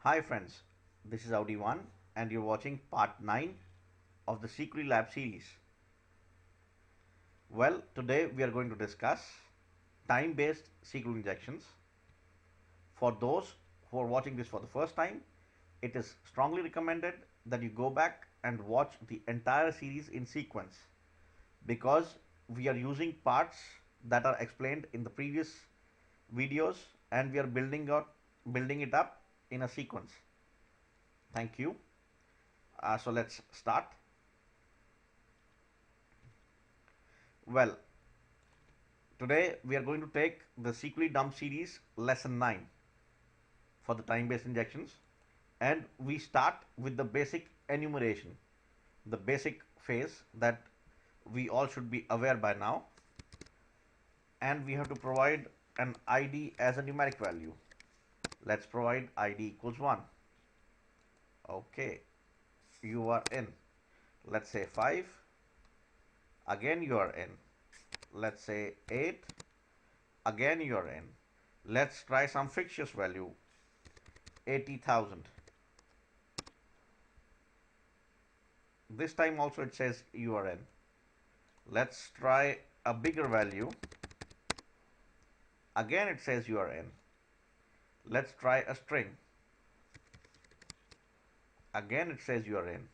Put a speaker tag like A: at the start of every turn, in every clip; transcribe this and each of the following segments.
A: Hi friends, this is Audi1 and you're watching part 9 of the Sqli-labs series. Well, today we are going to discuss time-based SQL injections. For those who are watching this for the first time, it is strongly recommended that you go back and watch the entire series in sequence because we are using parts that are explained in the previous videos and we are building it up in a sequence. Thank you. So let's start. Well, today we are going to take the Sqli-dump series lesson 9 for the time-based injections, and we start with the basic enumeration, the basic phase that we all should be aware by now, and we have to provide an ID as a numeric value. Let's provide ID equals 1. Okay, you are in. Let's say 5. Again you are in. Let's say 8. Again you are in. Let's try some fictitious value, 80,000. This time also it says you are in. Let's try a bigger value. Again it says you are in. Let's try a string. Again it says you are in.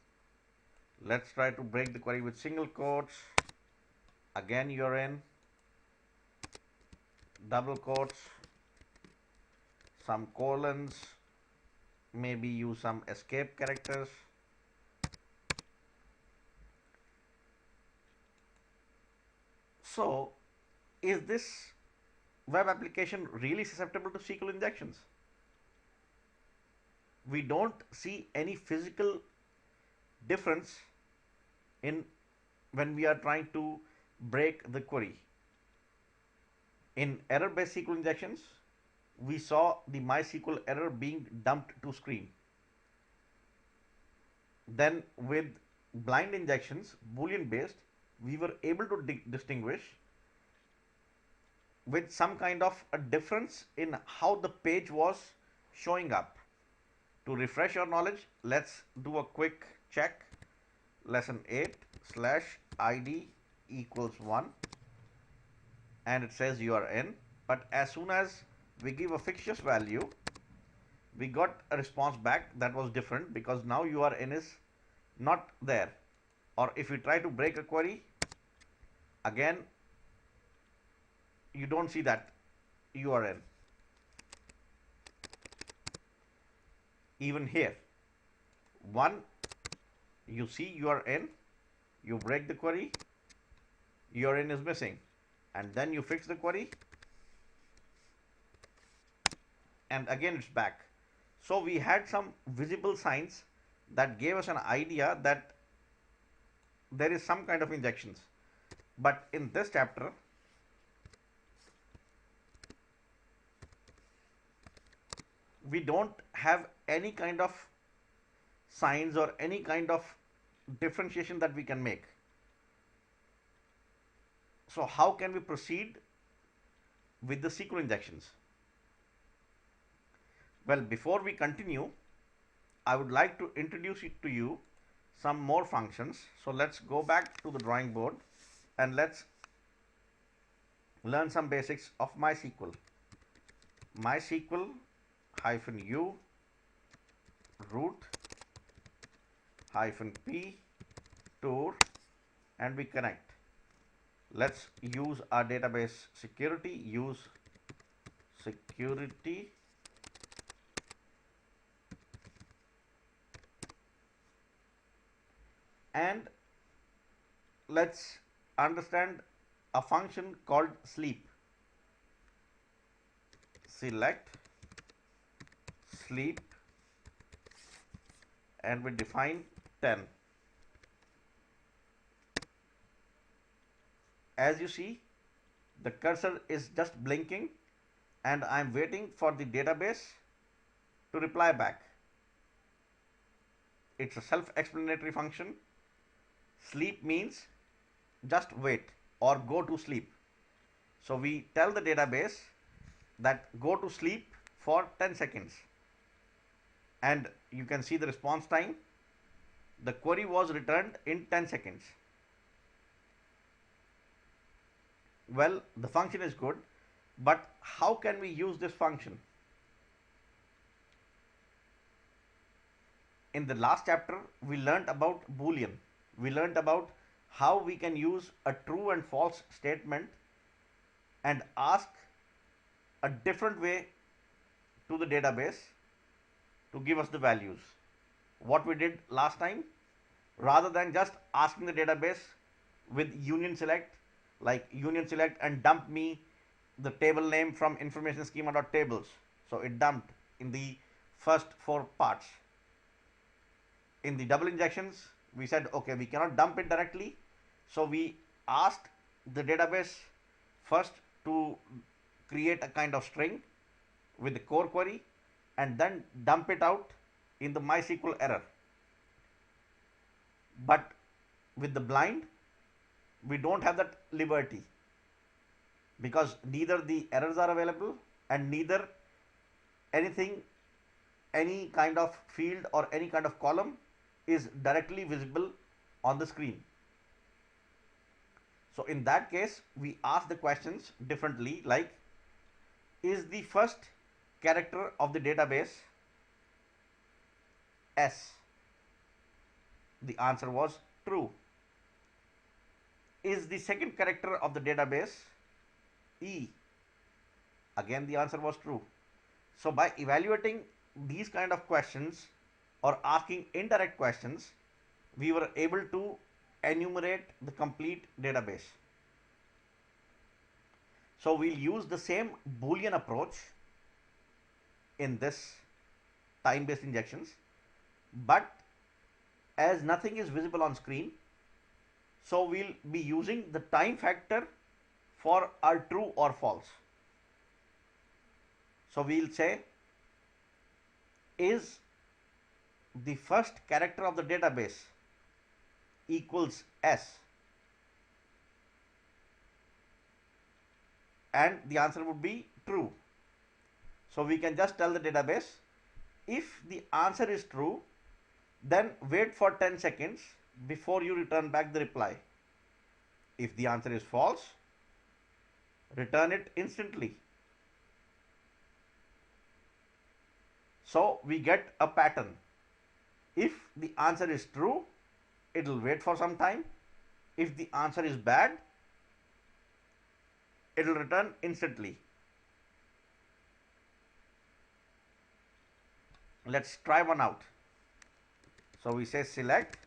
A: Let's try to break the query with single quotes. Again you are in. Double quotes, some colons, maybe use some escape characters. So, is this web application really susceptible to SQL injections? We don't see any physical difference in when we are trying to break the query. In error-based SQL injections, we saw the MySQL error being dumped to screen. Then with blind injections, boolian based, we were able to distinguish with some kind of a difference in how the page was showing up. To refresh your knowledge, let's do a quick check. Lesson 8/id equals 1 and it says you are in, but as soon as we give a fictitious value, we got a response back that was different because now you are in is not there. Or if we try to break a query, again you don't see that you are in. Even here, 1, you see you are in, you break the query, your in is missing, and then you fix the query and again it's back. So we had some visible signs that gave us an idea that there is some kind of injections. But in this chapter, we don't have any kind of signs or any kind of differentiation that we can make. So how can we proceed with the SQL injections? Well, before we continue, I would like to introduce it to you some more functions. So let's go back to the drawing board and let's learn some basics of MySQL. MySQL -u root -p tour and we connect. Let's use our database security. Use security and let's understand a function called sleep. Select sleep and we define 10. As you see, the cursor is just blinking and I am waiting for the database to reply back. It's a self-explanatory function. Sleep means just wait or go to sleep. So we tell the database that go to sleep for 10 seconds and you can see the response time. The query was returned in 10 seconds. Well, the function is good, but how can we use this function? In the last chapter, we learned about boolian. We learned about how we can use a true and false statement and ask a different way to the database to give us the values. What we did last time, rather than just asking the database with union select, like union select and dump me the table name from information schema.tables. So it dumped in the first four parts. In the double injections, we said, okay, we cannot dump it directly. So we asked the database first to create a kind of string with the core query and then dump it out in the MySQL error. But with the blind, we don't have that liberty, because neither the errors are available and neither any kind of field or any kind of column is directly visible on the screen. So in that case, we ask the questions differently, like, is the first character of the database S? The answer was true. Is the second character of the database E? Again, the answer was true. So by evaluating these kind of questions or asking indirect questions, we were able to enumerate the complete database. So we'll use the same Boolean approach in this time-based injections, but as nothing is visible on screen, so we'll be using the time factor for our true or false. So we'll say, is the first character of the database equals S? And the answer would be true. So we can just tell the database, if the answer is true, then wait for 10 seconds before you return back the reply. If the answer is false, return it instantly. So we get a pattern. If the answer is true, it will wait for some time. If the answer is bad, it will return instantly. Let's try one out. So we say select,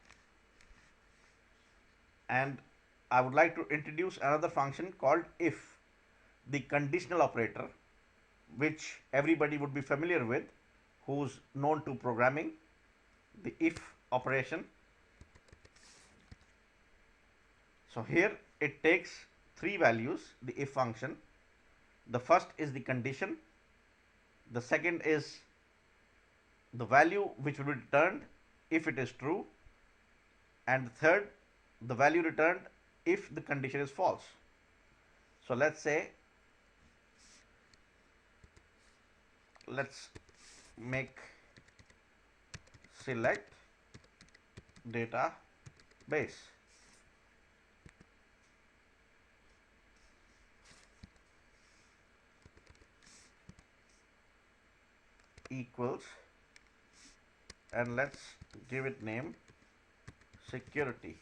A: and I would like to introduce another function called if, the conditional operator, which everybody would be familiar with who's known to programming, the if operation. So here it takes three values, the if function. The first is the condition, the second is the value which will be returned if it is true, and the third, the value returned if the condition is false. So let's say, let's make select database equals, and let's give it name security.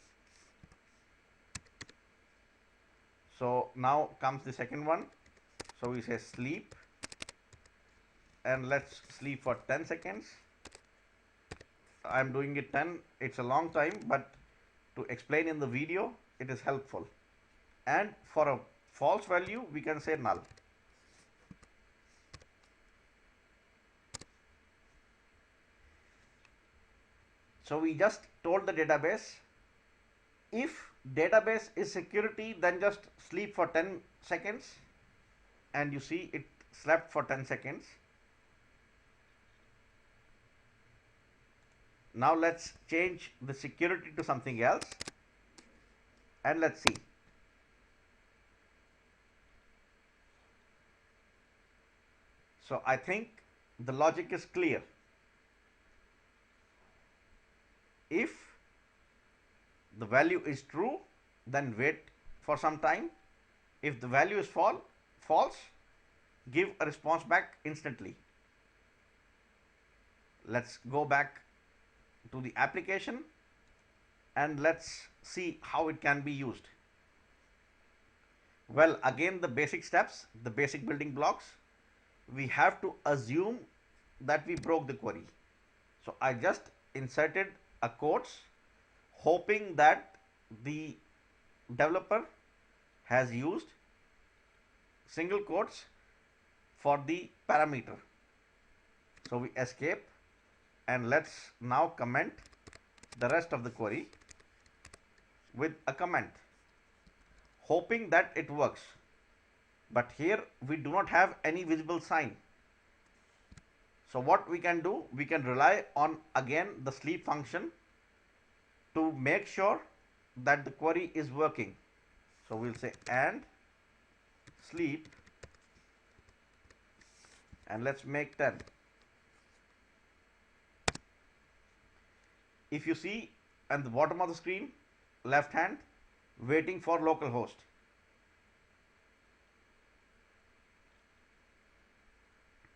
A: So now comes the second one. So we say sleep, and let's sleep for 10 seconds. I'm doing it 10. It's a long time, but to explain in the video, it is helpful. And for a false value, we can say null. So we just told the database, if database is security, then just sleep for 10 seconds. And you see it slept for 10 seconds. Now let's change the security to something else, and let's see. So I think the logic is clear. If the value is true, then wait for some time. If the value is false, give a response back instantly. Let's go back to the application and let's see how it can be used. Well, again, the basic steps, the basic building blocks. We have to assume that we broke the query. So I just inserted a quotes, hoping that the developer has used single quotes for the parameter. So we escape and let's now comment the rest of the query with a comment, hoping that it works. But here we do not have any visible sign. So what we can do, we can rely on again the sleep function to make sure that the query is working. So we'll say and sleep and let's make 10. If you see at the bottom of the screen, left hand, waiting for localhost.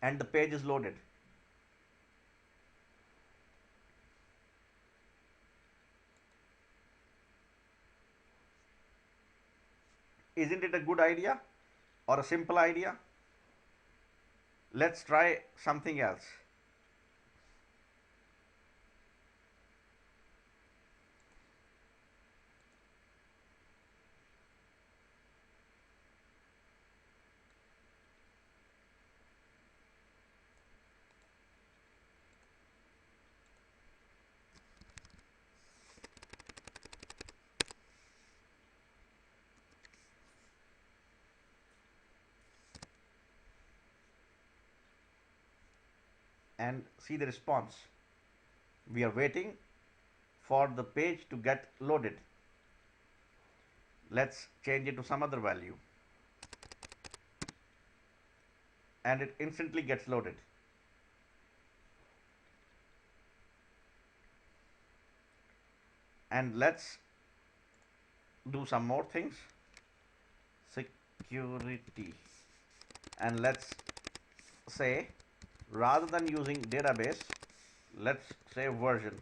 A: And the page is loaded. Isn't it a good idea or a simple idea? Let's try something else. And see the response. We are waiting for the page to get loaded. Let's change it to some other value. And it instantly gets loaded. And let's do some more things. Security. And let's say, rather than using database, let's say version.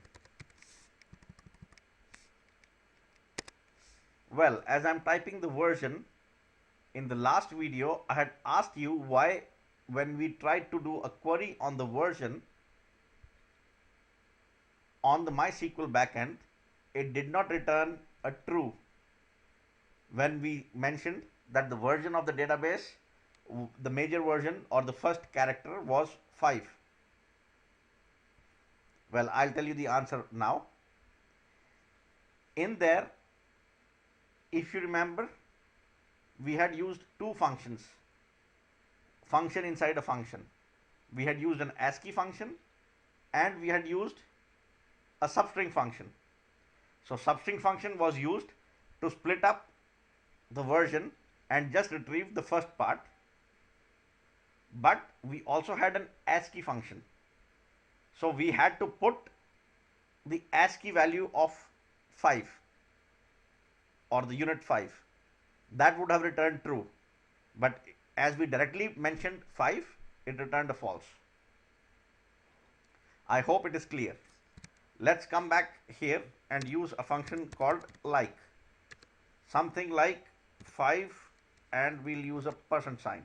A: Well, as I'm typing the version, in the last video I had asked you why when we tried to do a query on the version on the MySQL backend, it did not return a true when we mentioned that the version of the database, the major version or the first character was 5. Well, I'll tell you the answer now. In there, if you remember, we had used two functions, function inside a function. We had used an ASCII function and we had used a substring function. So substring function was used to split up the version and just retrieve the first part. But we also had an ASCII function. So we had to put the ASCII value of 5 or the unit 5. That would have returned true. But as we directly mentioned 5, it returned a false. I hope it is clear. Let's come back here and use a function called like. Something like 5 and we'll use a %sign.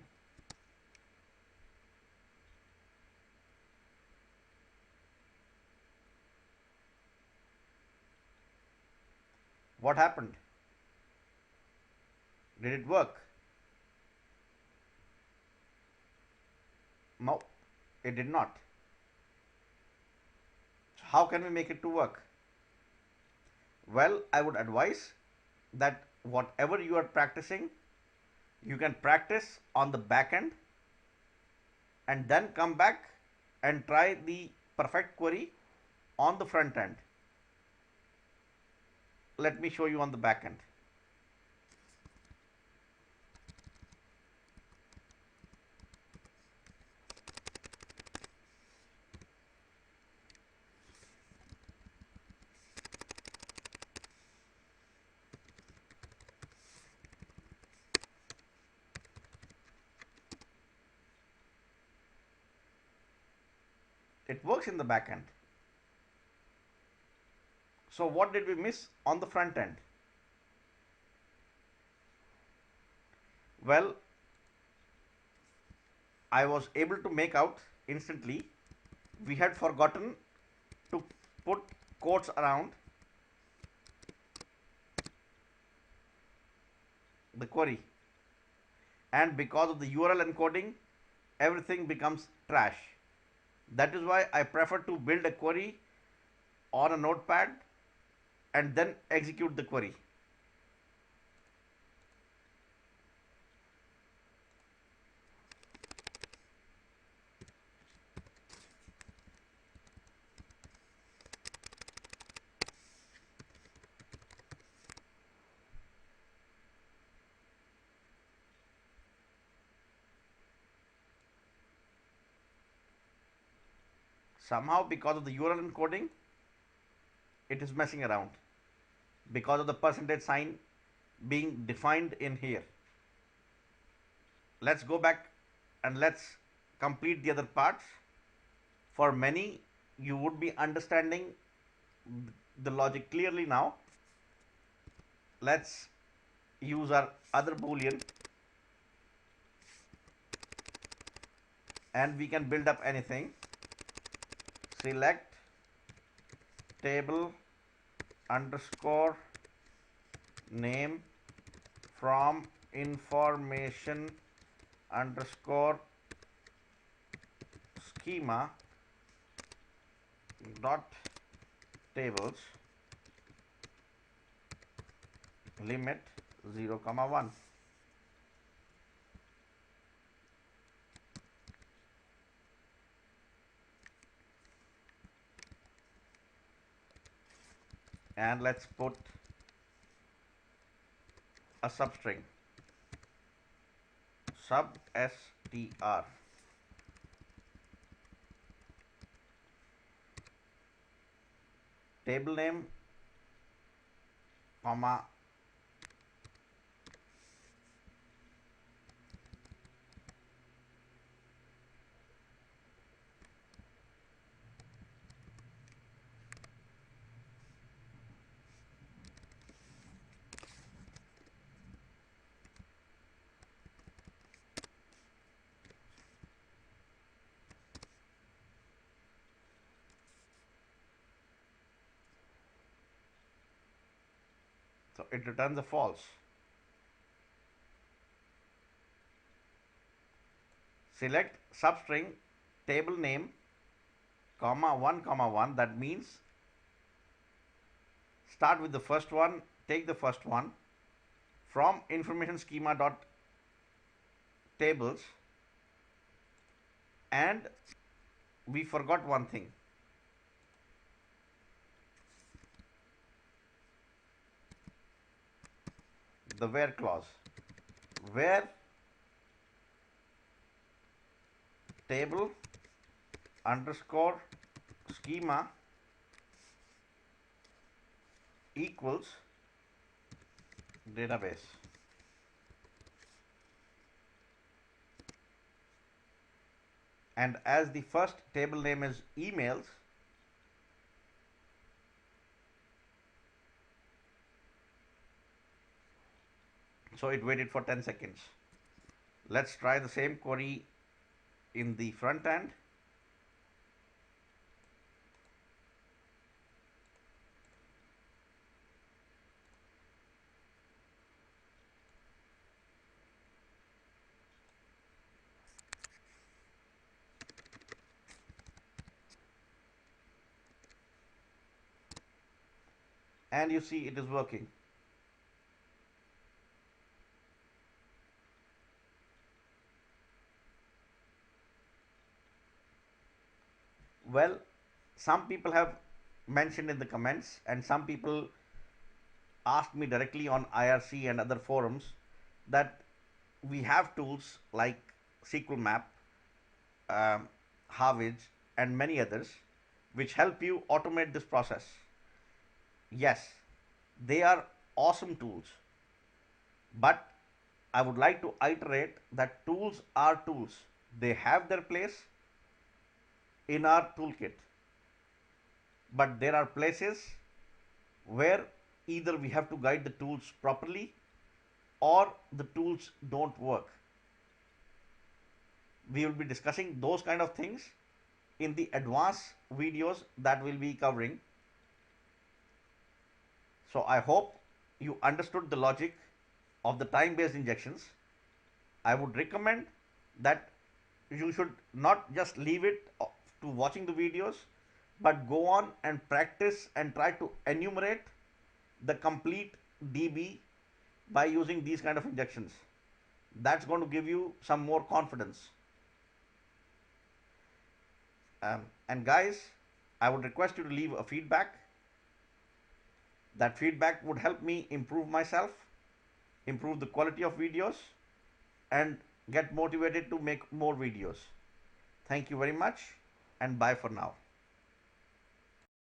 A: What happened? Did it work? No, it did not. So how can we make it to work? Well, I would advise that whatever you are practicing, you can practice on the back end and then come back and try the perfect query on the front end. Let me show you on the back end. It works in the back end. So what did we miss on the front end? Well, I was able to make out instantly we had forgotten to put quotes around the query, and because of the URL encoding, everything becomes trash. That is why I prefer to build a query on a notepad and then execute the query. Somehow, because of the URL encoding, it is messing around because of the percentage sign being defined in here. Let's go back and let's complete the other parts. For many, you would be understanding the logic clearly now. Let's use our other boolean and we can build up anything. Select table underscore name from information underscore schema dot tables limit 0, 1. And let's put a substring sub str. Table name comma so it returns a false. Select substring table name comma 1, 1. That means start with the first one, take the first one from information schema dot tables, and we forgot one thing. The where clause, where table underscore schema equals database. And as the first table name is emails, so it waited for 10 seconds. Let's try the same query in the front end. And you see it is working. Well, some people have mentioned in the comments, and some people asked me directly on IRC and other forums that we have tools like SQL Map, Harvage, and many others which help you automate this process. Yes, they are awesome tools, but I would like to iterate that tools are tools. They have their place, in our toolkit. But there are places where either we have to guide the tools properly or the tools don't work. We will be discussing those kind of things in the advanced videos that we'll be covering. So I hope you understood the logic of the time-based injections. I would recommend that you should not just leave it to watching the videos, but go on and practice and try to enumerate the complete dB by using these kind of injections. That's going to give you some more confidence. And guys, I would request you to leave a feedback. That feedback would help me improve myself, improve the quality of videos, and get motivated to make more videos. Thank you very much, and bye for now.